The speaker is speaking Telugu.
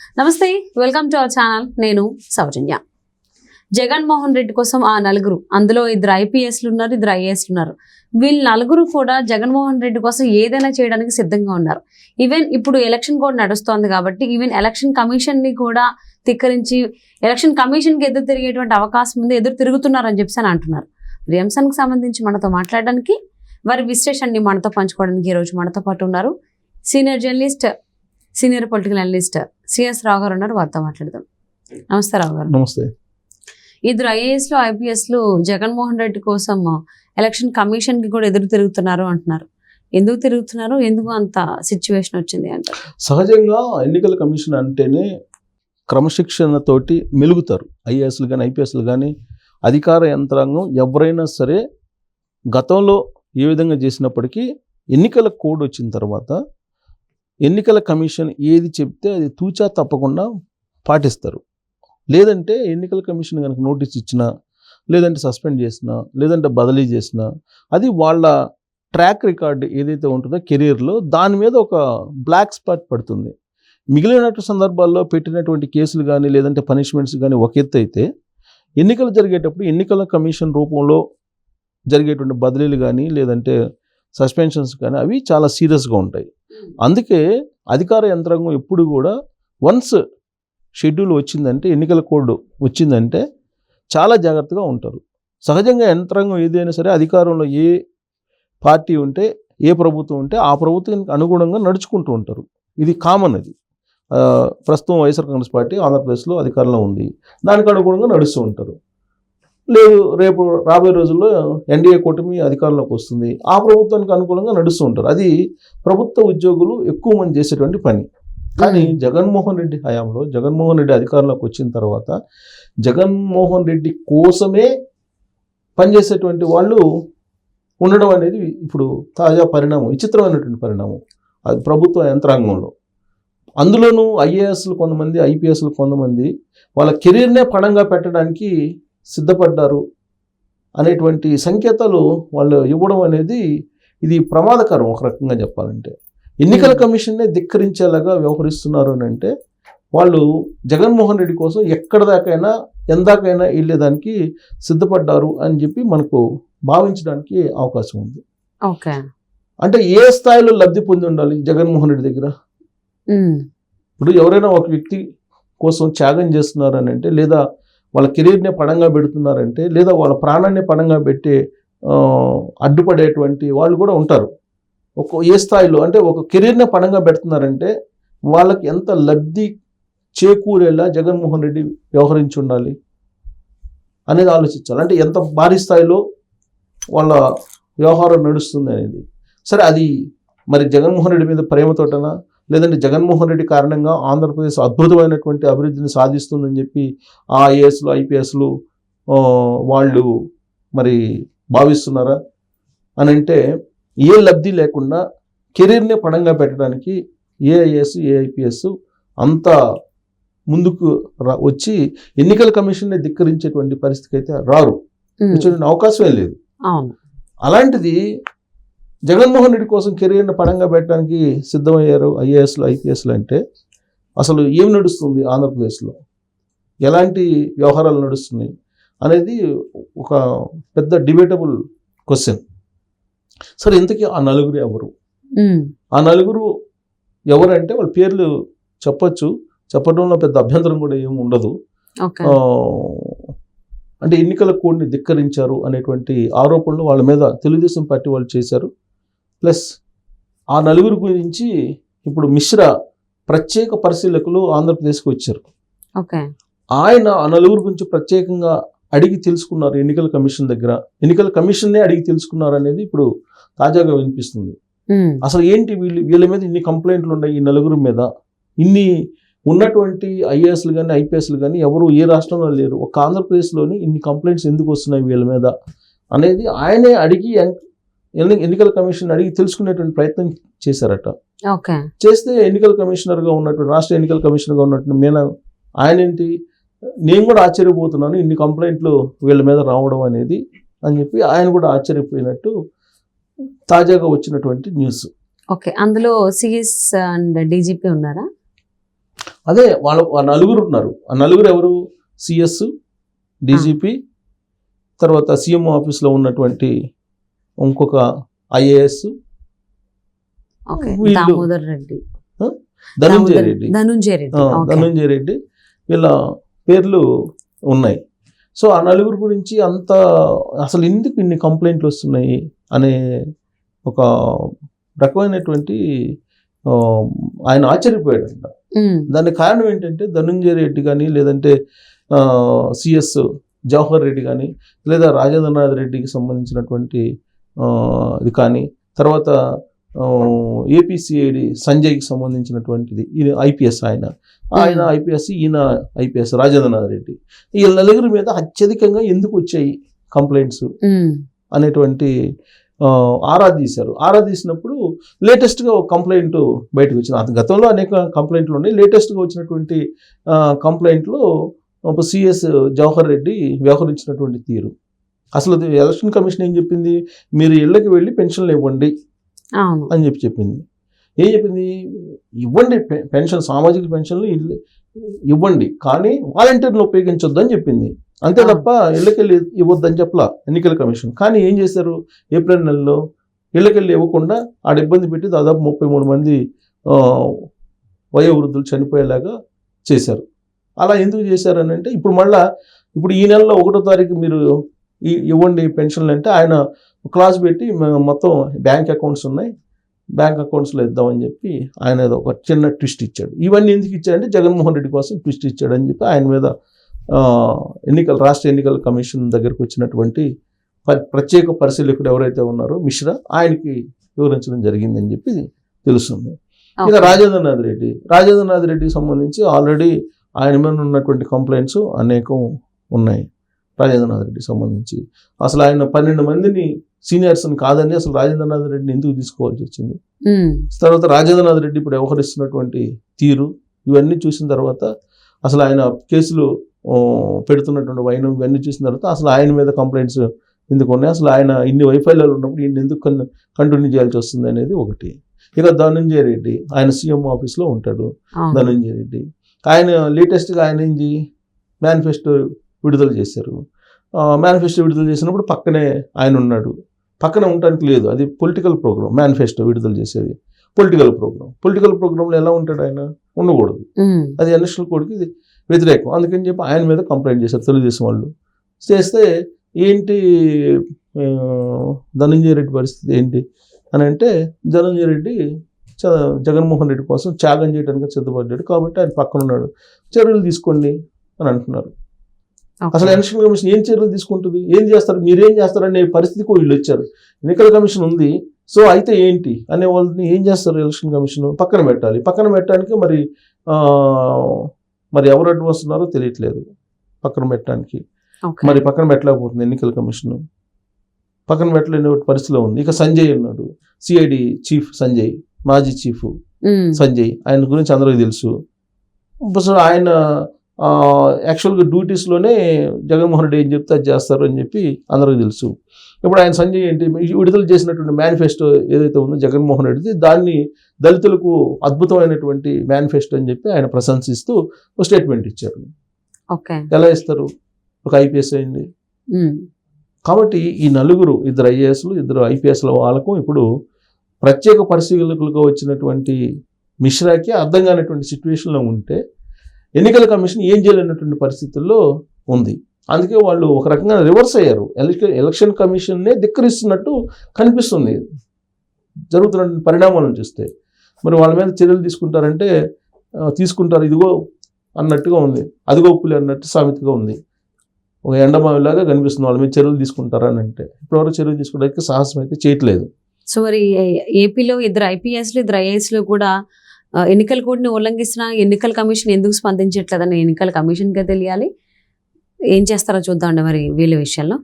నమస్తే, వెల్కమ్ టు అవర్ ఛానల్. నేను సౌజన్య. జగన్మోహన్ రెడ్డి కోసం ఆ నలుగురు, అందులో ఇద్దరు ఐపీఎస్లు ఉన్నారు, ఇద్దరు ఐఏఎస్లు ఉన్నారు. వీళ్ళు నలుగురు కూడా జగన్మోహన్ రెడ్డి కోసం ఏదైనా చేయడానికి సిద్ధంగా ఉన్నారు. ఈవెన్ ఇప్పుడు ఎలక్షన్ కూడా నడుస్తోంది కాబట్టి ఈవెన్ ఎలక్షన్ కమిషన్ ని కూడా తిక్కరించి ఎలక్షన్ కమిషన్ కి ఎదురు తిరిగేటువంటి అవకాశం ఉంది, ఎదురు తిరుగుతున్నారని చెప్పి అని అంటున్నారు. ఈ అంశానికి సంబంధించి మనతో మాట్లాడడానికి, వారి విశ్లేషణని మనతో పంచుకోవడానికి ఈరోజు మనతో పాటు ఉన్నారు senior journalist, senior political analyst CS Rao గారు ఉన్నారు. వారితో మాట్లాడదాం. నమస్తే రావు గారు. నమస్తే. ఇద్దరు ఐఏఎస్లు ఐపీఎస్లు జగన్మోహన్ రెడ్డి కోసం ఎలక్షన్ కమిషన్ కి కూడా ఎదురు తిరుగుతున్నారు అంటున్నారు. ఎందుకు తిరుగుతున్నారు, ఎందుకు అంత సిచ్యువేషన్ వచ్చింది అంటారు? సహజంగా ఎన్నికల కమిషన్ అంటేనే క్రమశిక్షణతోటి మెలుగుతారు. ఐఏఎస్లు కానీ ఐపీఎస్లు కానీ అధికార యంత్రాంగం ఎవరైనా సరే గతంలో ఏ విధంగా చేసినప్పటికీ ఎన్నికల కోడ్ వచ్చిన తర్వాత ఎన్నికల కమిషన్ ఏది చెప్తే అది తూచా తప్పకుండా పాటిస్తారు. లేదంటే ఎన్నికల కమిషన్ కనుక నోటీస్ ఇచ్చినా, లేదంటే సస్పెండ్ చేసినా, లేదంటే బదిలీ చేసినా, అది వాళ్ళ ట్రాక్ రికార్డ్ ఏదైతే ఉంటుందో కెరీర్లో దాని మీద ఒక బ్లాక్ స్పాట్ పడుతుంది. మిగిలినటువంటి సందర్భాల్లో పెట్టినటువంటి కేసులు కానీ లేదంటే పనిష్మెంట్స్ కానీ ఒక ఎత్తు అయితే, ఎన్నికలు జరిగేటప్పుడు ఎన్నికల కమిషన్ రూపంలో జరిగేటువంటి బదిలీలు కానీ లేదంటే సస్పెన్షన్స్ కానీ అవి చాలా సీరియస్గా ఉంటాయి. అందుకే అధికార యంత్రాంగం ఎప్పుడు కూడా వన్స్ షెడ్యూల్ వచ్చిందంటే, ఎన్నికల కోడ్ వచ్చిందంటే చాలా జాగ్రత్తగా ఉంటారు. సహజంగా యంత్రాంగం ఏదైనా సరే అధికారంలో ఏ పార్టీ ఉంటే, ఏ ప్రభుత్వం ఉంటే ఆ ప్రభుత్వానికి అనుగుణంగా నడుచుకుంటూ ఉంటారు. ఇది కామన్. అది ప్రస్తుతం వైఎస్ఆర్ కాంగ్రెస్ పార్టీ ఆంధ్రప్రదేశ్లో అధికారంలో ఉంది, దానికి అనుగుణంగా నడుస్తూ ఉంటారు. లేదు రేపు రాబోయే రోజుల్లో ఎన్డీఏ కూటమి అధికారంలోకి వస్తుంది, ఆ ప్రభుత్వానికి అనుకూలంగా నడుస్తూ ఉంటారు. అది ప్రభుత్వ ఉద్యోగులు ఎక్కువ మంది చేసేటువంటి పని. కానీ జగన్మోహన్ రెడ్డి హయాంలో, జగన్మోహన్ రెడ్డి అధికారంలోకి వచ్చిన తర్వాత జగన్మోహన్ రెడ్డి కోసమే పనిచేసేటువంటి వాళ్ళు ఉండడం అనేది ఇప్పుడు తాజా పరిణామం, విచిత్రమైనటువంటి పరిణామం అది ప్రభుత్వ యంత్రాంగంలో. అందులోనూ ఐఏఎస్లు కొంతమంది, ఐపీఎస్లు కొంతమంది వాళ్ళ కెరీర్నే పణంగా పెట్టడానికి సిద్ధపడ్డారు అనేటువంటి సంకేతాలు వాళ్ళు ఇవ్వడం అనేది ఇది ప్రమాదకరం. ఒక రకంగా చెప్పాలంటే ఎన్నికల కమిషన్నే ధిక్కరించేలాగా వ్యవహరిస్తున్నారు అని అంటే వాళ్ళు జగన్మోహన్ రెడ్డి కోసం ఎక్కడ దాకైనా ఎందాకైనా వెళ్ళేదానికి సిద్ధపడ్డారు అని చెప్పి మనకు భావించడానికి అవకాశం ఉంది. ఓకే, అంటే ఏ స్థాయిలో లబ్ధి పొంది ఉండాలి జగన్మోహన్ రెడ్డి దగ్గర? ఇప్పుడు ఎవరైనా ఒక వ్యక్తి కోసం త్యాగం చేస్తున్నారు అని అంటే, లేదా వాళ్ళ కెరీర్నే పణంగా పెడుతున్నారంటే, లేదా వాళ్ళ ప్రాణాన్ని పణంగా పెట్టే అడ్డుపడేటువంటి వాళ్ళు కూడా ఉంటారు. ఏ స్థాయిలో అంటే ఒక కెరీర్నే పణంగా పెడుతున్నారంటే వాళ్ళకి ఎంత లబ్ధి చేకూరేలా జగన్మోహన్ రెడ్డి వ్యవహరించి ఉండాలి అనేది ఆలోచించాలి. అంటే ఎంత భారీ స్థాయిలో వాళ్ళ వ్యవహారం నడుస్తుంది అనేది. సరే, అది మరి జగన్మోహన్ రెడ్డి మీద ప్రేమతోటనా, లేదంటే జగన్మోహన్ రెడ్డి కారణంగా ఆంధ్రప్రదేశ్ అద్భుతమైనటువంటి అభివృద్ధిని సాధిస్తుందని చెప్పి ఆ ఐఏఎస్లు ఐపీఎస్లు వాళ్ళు మరి భావిస్తున్నారా అని అంటే, ఏ లబ్ధి లేకుండా కెరీర్నే పణంగా పెట్టడానికి ఏ ఐఏఎస్ ఏ ఐపీఎస్ అంత ముందుకు వచ్చి ఎన్నికల కమిషన్ని ధిక్కరించేటువంటి పరిస్థితికి అయితే రారు, అవకాశమే లేదు. అలాంటిది జగన్మోహన్ రెడ్డి కోసం కెరీర్ని పణంగా పెట్టడానికి సిద్ధమయ్యారు ఐఏఎస్లు ఐపీఎస్లు అంటే అసలు ఏం నడుస్తుంది ఆంధ్రప్రదేశ్లో, ఎలాంటి వ్యవహారాలు నడుస్తున్నాయి అనేది ఒక పెద్ద డిబేటబుల్ క్వశ్చన్. సరే, ఇంతకీ ఆ నలుగురు ఎవరు? ఆ నలుగురు ఎవరంటే వాళ్ళ పేర్లు చెప్పచ్చు, చెప్పడంలో పెద్ద అభ్యంతరం కూడా ఏమి ఉండదు. అంటే ఎన్నికల కోడ్ని ధిక్కరించారు అనేటువంటి ఆరోపణలు వాళ్ళ మీద తెలుగుదేశం పార్టీ వాళ్ళు చేశారు. ప్లస్ ఆ నలుగురు గురించి ఇప్పుడు మిశ్రా ప్రత్యేక పరిశీలకులు ఆంధ్రప్రదేశ్కి వచ్చారు. ఆయన ఆ నలుగురు గురించి ప్రత్యేకంగా అడిగి తెలుసుకున్నారు ఎన్నికల కమిషన్ దగ్గర. ఎన్నికల కమిషన్నే అడిగి తెలుసుకున్నారు అనేది ఇప్పుడు తాజాగా వినిపిస్తుంది. అసలు ఏంటి వీళ్ళ మీద ఇన్ని కంప్లైంట్లు ఉన్నాయి, ఈ నలుగురు మీద ఇన్ని ఉన్నటువంటి ఐఏఎస్లు కానీ ఐపీఎస్లు కానీ ఎవరు ఏ రాష్ట్రంలో లేరు, ఒక ఆంధ్రప్రదేశ్లోని ఇన్ని కంప్లైంట్స్ ఎందుకు వస్తున్నాయి వీళ్ళ మీద అనేది ఆయనే అడిగి ఎన్నికల కమిషన్ అడిగి తెలుసుకునేటువంటి ప్రయత్నం చేశారట. చేస్తే ఎన్నికల కమిషనర్గా ఉన్నటువంటి, రాష్ట్ర ఎన్నికల కమిషనర్గా ఉన్నటువంటి మీనా ఆయన ఏంటి, నేను కూడా ఆశ్చర్యపోతున్నాను ఇన్ని కంప్లైంట్లు వీళ్ళ మీద రావడం అనేది అని చెప్పి ఆయన కూడా ఆశ్చర్యపోయినట్టు తాజాగా వచ్చినటువంటి న్యూస్. ఓకే, అందులో సిఎస్ అండ్ డీజీపీ ఉన్నారా? అదే వాళ్ళ నలుగురు ఉన్నారు. ఆ నలుగురు ఎవరు? సిఎస్, డీజీపీ, తర్వాత సీఎం ఆఫీస్లో ఉన్నటువంటి ఇంకొక ఐఏఎస్, ఓకే, వీళ్ళు దామోదర్ రెడ్డి, ధనుంజయ రెడ్డి, ధనుంజయ రెడ్డి వీళ్ళ పేర్లు ఉన్నాయి. సో ఆ నలుగురు గురించి అంత అసలు ఎందుకు ఇన్ని కంప్లైంట్లు వస్తున్నాయి అనే ఒక రకమైనటువంటి ఆయన ఆశ్చర్యపోయాడంట. దానికి కారణం ఏంటంటే ధనుంజయ రెడ్డి కానీ, లేదంటే సిఎస్ జవహర్ రెడ్డి కానీ, లేదా రాజేంద్రనాథ్ రెడ్డికి సంబంధించినటువంటి ఇది కానీ, తర్వాత ఏపీసీఐడి సంజయ్కి సంబంధించినటువంటిది, ఇది ఐపీఎస్, ఆయన ఐపీఎస్, ఈయన ఐపీఎస్ రాజేంద్రనాథ్ రెడ్డి, ఈ నలుగురి మీద అత్యధికంగా ఎందుకు వచ్చాయి కంప్లైంట్స్ అనేటువంటి ఆరా తీశారు. ఆరా తీసినప్పుడు లేటెస్ట్గా ఒక కంప్లైంట్ బయటకు వచ్చింది. గతంలో అనేక కంప్లైంట్లు ఉన్నాయి. లేటెస్ట్గా వచ్చినటువంటి కంప్లైంట్లో సిఎస్ జవహర్ రెడ్డి వ్యవహరించినటువంటి తీరు, అసలు ఎలక్షన్ కమిషన్ ఏం చెప్పింది? మీరు ఇళ్ళకి వెళ్ళి పెన్షన్లు ఇవ్వండి అని చెప్పింది. ఏం చెప్పింది? ఇవ్వండి పెన్షన్, సామాజిక పెన్షన్లు ఇవ్వండి, కానీ వాలంటీర్లు ఉపయోగించొద్దు అని చెప్పింది. అంతే తప్ప ఇళ్ళకెళ్ళి ఇవ్వద్దని చెప్పలా ఎన్నికల కమిషన్. కానీ ఏం చేశారు? ఏప్రిల్ నెలలో ఇళ్ళకెళ్ళి ఇవ్వకుండా ఆడ ఇబ్బంది పెట్టి దాదాపు 33 మంది వయోవృద్ధులు చనిపోయేలాగా చేశారు. అలా ఎందుకు చేశారని అంటే, ఇప్పుడు ఈ నెలలో 1వ తారీఖు మీరు ఇవ్వండి పెన్షన్లు అంటే, ఆయన క్లాస్ పెట్టి మొత్తం బ్యాంక్ అకౌంట్స్ ఉన్నాయి, బ్యాంక్ అకౌంట్స్లో ఇద్దామని చెప్పి ఆయన ఒక చిన్న ట్విస్ట్ ఇచ్చాడు. ఇవన్నీ ఎందుకు ఇచ్చాడంటే జగన్మోహన్ రెడ్డి కోసం ట్విస్ట్ ఇచ్చాడని చెప్పి ఆయన మీద రాష్ట్ర ఎన్నికల కమిషన్ దగ్గరకు వచ్చినటువంటి ప్రత్యేక పరిశీలకుడు ఎవరైతే ఉన్నారో మిశ్రా, ఆయనకి వివరించడం జరిగిందని చెప్పి తెలుస్తుంది. ఇక రాజేంద్రనాథ్ రెడ్డికి సంబంధించి ఆల్రెడీ ఆయన మీద ఉన్నటువంటి కంప్లైంట్స్ అనేకం ఉన్నాయి. రాజేంద్రనాథ్ రెడ్డికి సంబంధించి అసలు ఆయన 12 మందిని సీనియర్స్ని కాదని అసలు రాజేంద్రనాథ్ రెడ్డిని ఎందుకు తీసుకోవాల్సి వచ్చింది? తర్వాత రాజేంద్రనాథ్ రెడ్డి ఇప్పుడు వ్యవహరిస్తున్నటువంటి తీరు, ఇవన్నీ చూసిన తర్వాత అసలు ఆయన కేసులు పెడుతున్నటువంటి వైనం ఇవన్నీ చూసిన తర్వాత అసలు ఆయన మీద కంప్లైంట్స్ ఎందుకు ఉన్నాయి, అసలు ఆయన ఇన్ని వైఫల్యాలు ఉన్నప్పుడు ఈయన ఎందుకు కంటిన్యూ చేయాల్సి వస్తుంది అనేది ఒకటి. ఇక ధనుంజయ రెడ్డి, ఆయన సీఎం ఆఫీస్లో ఉంటాడు. ధనుంజయ రెడ్డి ఆయన లేటెస్ట్గా ఆయన ఏంటి మేనిఫెస్టో విడుదల చేశారు. మేనిఫెస్టో విడుదల చేసినప్పుడు పక్కనే ఆయన ఉన్నాడు. పక్కన ఉండటానికి లేదు, అది పొలిటికల్ ప్రోగ్రామ్. మేనిఫెస్టో విడుదల చేసేది పొలిటికల్ ప్రోగ్రాంలో ఎలా ఉంటాడు? ఆయన ఉండకూడదు, అది ఎలక్షన్ కోడ్కి ఇది వ్యతిరేకం. అందుకని చెప్పి ఆయన మీద కంప్లైంట్ చేశారు తెలుగుదేశం వాళ్ళు. చేస్తే ఏంటి ధనంజయ రెడ్డి పరిస్థితి ఏంటి అని అంటే, ధనంజయ రెడ్డి జగన్మోహన్ రెడ్డి కోసం త్యాగం చేయడానికి సిద్ధపడ్డాడు కాబట్టి ఆయన పక్కన ఉన్నాడు, చర్యలు తీసుకోండి అని అంటున్నారు. అసలు ఎలక్షన్ కమిషన్ ఏం చర్యలు తీసుకుంటుంది? ఏం చేస్తారు, మీరేం చేస్తారనే పరిస్థితికి వీళ్ళు వచ్చారు. ఎన్నికల కమిషన్ ఉంది, సో అయితే ఏంటి అనే వాళ్ళని ఏం చేస్తారు? ఎలక్షన్ కమిషన్ పక్కన పెట్టాలి. పక్కన పెట్టడానికి మరి ఎవరు అడ్డు వస్తున్నారో తెలియట్లేదు పక్కన పెట్టడానికి. మరి పక్కన పెట్టలేకపోతుంది ఎన్నికల కమిషన్, పక్కన పెట్టలేని పరిస్థితిలో ఉంది. ఇక సంజయ్ ఉన్నాడు, సిఐడి చీఫ్ సంజయ్, మాజీ చీఫ్ సంజయ్, ఆయన గురించి అందరికీ తెలుసు. ఆయన యాక్చువల్గా డ్యూటీస్లోనే జగన్మోహన్ రెడ్డి ఏం చెప్తే అది చేస్తారు అని చెప్పి అందరికీ తెలుసు. ఇప్పుడు ఆయన సంజయ్ ఏంటి విడుదల చేసినటువంటి మేనిఫెస్టో ఏదైతే ఉందో జగన్మోహన్ రెడ్డిది, దాన్ని దళితులకు అద్భుతమైనటువంటి మేనిఫెస్టో అని చెప్పి ఆయన ప్రశంసిస్తూ ఒక స్టేట్మెంట్ ఇచ్చారు. ఎలా ఇస్తారు? ఒక ఐపీఎస్ అయింది కాబట్టి ఈ నలుగురు, 2 ఐఏఎస్లు 2 ఐపీఎస్ల వాళ్ళకు ఇప్పుడు ప్రత్యేక పరిశీలకులుగా వచ్చినటువంటి మిశ్రాకి అర్థం కానటువంటి సిచ్యువేషన్లో ఉంటే ఎన్నికల కమిషన్ ఏం చేయలేనటువంటి పరిస్థితుల్లో ఉంది. అందుకే వాళ్ళు ఒక రకంగా రివర్స్ అయ్యారు. ఎలక్షన్ కమిషన్నే ధిక్కరిస్తున్నట్టు కనిపిస్తుంది జరుగుతున్న పరిణామాలను చూస్తే. మరి వాళ్ళ మీద చర్యలు తీసుకుంటారు ఇదిగో అన్నట్టుగా ఉంది, అదిగో పులి అన్నట్టు సామెతగా ఉంది. ఒక ఎండమావిలాగా కనిపిస్తుంది. వాళ్ళ మీద చర్యలు తీసుకుంటారని అంటే ఇప్పటివరకు చర్యలు తీసుకోవడానికి సాహసం అయితే చేయట్లేదు. సో మరి ఏపీలో 2 ఐపీఎస్లు 2 ఐఏఎస్లు కూడా ఎన్నికల కోడ్ని ఉల్లంఘిస్తున్న ఎన్నికల కమిషన్ ఎందుకు స్పందించట్లేదని ఎన్నికల కమిషన్కే తెలియాలి. ఏం చేస్తారో చూద్దామండి మరి వీళ్ళ విషయంలో.